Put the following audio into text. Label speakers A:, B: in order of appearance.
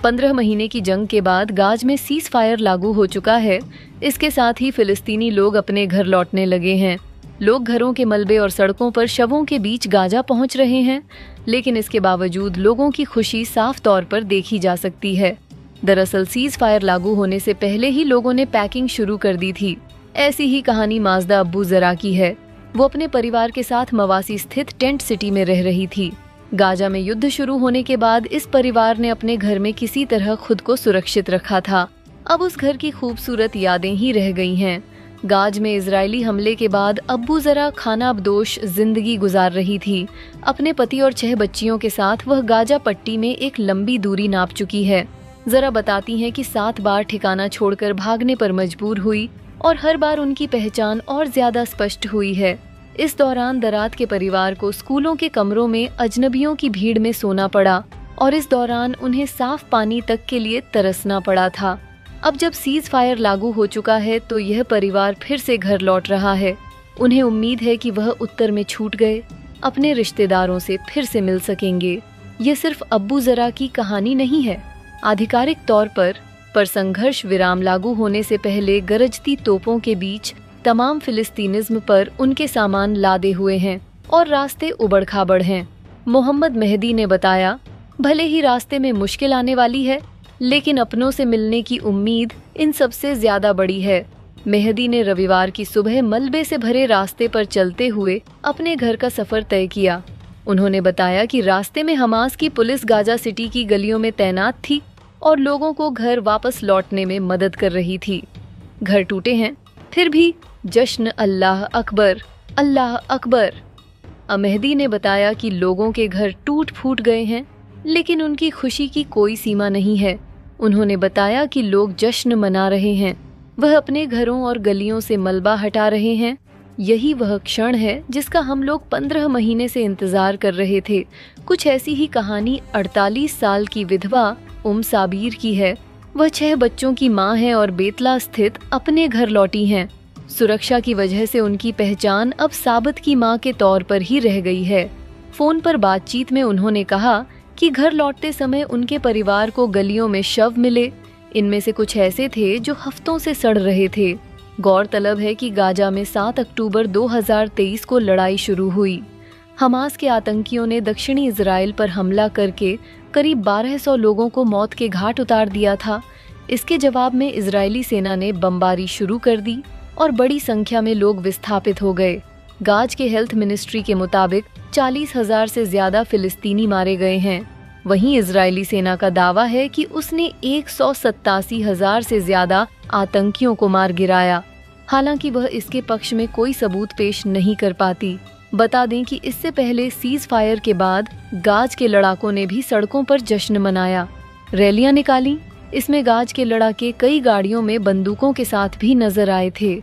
A: 15 महीने की जंग के बाद गाज में सीज फायर लागू हो चुका है। इसके साथ ही फिलिस्तीनी लोग अपने घर लौटने लगे हैं। लोग घरों के मलबे और सड़कों पर शवों के बीच गाजा पहुंच रहे हैं, लेकिन इसके बावजूद लोगों की खुशी साफ तौर पर देखी जा सकती है। दरअसल सीज फायर लागू होने से पहले ही लोगों ने पैकिंग शुरू कर दी थी। ऐसी ही कहानी माजदा अब्बू जरा की है। वो अपने परिवार के साथ मवासी स्थित टेंट सिटी में रह रही थी। गाजा में युद्ध शुरू होने के बाद इस परिवार ने अपने घर में किसी तरह खुद को सुरक्षित रखा था। अब उस घर की खूबसूरत यादें ही रह गई हैं। गाज में इजरायली हमले के बाद अब्बू जरा खानाबदोश जिंदगी गुजार रही थी। अपने पति और 6 बच्चियों के साथ वह गाजा पट्टी में एक लंबी दूरी नाप चुकी है। जरा बताती हैं कि 7 बार ठिकाना छोड़कर भागने पर मजबूर हुई और हर बार उनकी पहचान और ज्यादा स्पष्ट हुई है। इस दौरान दरात के परिवार को स्कूलों के कमरों में अजनबियों की भीड़ में सोना पड़ा और इस दौरान उन्हें साफ पानी तक के लिए तरसना पड़ा था। अब जब सीज फायर लागू हो चुका है तो यह परिवार फिर से घर लौट रहा है। उन्हें उम्मीद है कि वह उत्तर में छूट गए अपने रिश्तेदारों से फिर से मिल सकेंगे। ये सिर्फ अब्बू जरा की कहानी नहीं है। आधिकारिक तौर पर संघर्ष विराम लागू होने से पहले गरजती तोपों के बीच तमाम फिलिस्तीनिज्म पर उनके सामान लादे हुए हैं और रास्ते उबड़ खाबड़ हैं। मोहम्मद मेहदी ने बताया, भले ही रास्ते में मुश्किल आने वाली है, लेकिन अपनों से मिलने की उम्मीद इन सबसे ज्यादा बड़ी है। मेहदी ने रविवार की सुबह मलबे से भरे रास्ते पर चलते हुए अपने घर का सफर तय किया। उन्होंने बताया कि रास्ते में हमास की पुलिस गाजा सिटी की गलियों में तैनात थी और लोगों को घर वापस लौटने में मदद कर रही थी। घर टूटे हैं, फिर भी जश्न अल्लाह अकबर, अल्लाह अकबर। मेहदी ने बताया कि लोगों के घर टूट फूट गए हैं, लेकिन उनकी खुशी की कोई सीमा नहीं है। उन्होंने बताया कि लोग जश्न मना रहे हैं, वह अपने घरों और गलियों से मलबा हटा रहे हैं। यही वह क्षण है जिसका हम लोग 15 महीने से इंतजार कर रहे थे। कुछ ऐसी ही कहानी 48 साल की विधवा साबीर की है। वह 6 बच्चों की मां है और बेतला स्थित अपने घर लौटी हैं। सुरक्षा की वजह से उनकी पहचान अब साबित की मां के तौर पर ही रह गई है। फोन पर बातचीत में उन्होंने कहा कि घर लौटते समय उनके परिवार को गलियों में शव मिले। इनमें से कुछ ऐसे थे जो हफ्तों से सड़ रहे थे। गौरतलब है कि गाजा में 7 अक्टूबर 2023 को लड़ाई शुरू हुई। हमास के आतंकियों ने दक्षिणी इजराइल पर हमला करके करीब 1200 लोगों को मौत के घाट उतार दिया था। इसके जवाब में इजरायली सेना ने बमबारी शुरू कर दी और बड़ी संख्या में लोग विस्थापित हो गए। गाज के हेल्थ मिनिस्ट्री के मुताबिक 40,000 से ज्यादा फिलिस्तीनी मारे गए हैं। वहीं इजरायली सेना का दावा है कि उसने 187,000 से ज्यादा आतंकियों को मार गिराया। हालांकि वह इसके पक्ष में कोई सबूत पेश नहीं कर पाती। बता दें कि इससे पहले सीज फायर के बाद गाज के लड़ाकों ने भी सड़कों पर जश्न मनाया, रैलियां निकाली। इसमें गाज के लड़ाके कई गाड़ियों में बंदूकों के साथ भी नजर आए थे।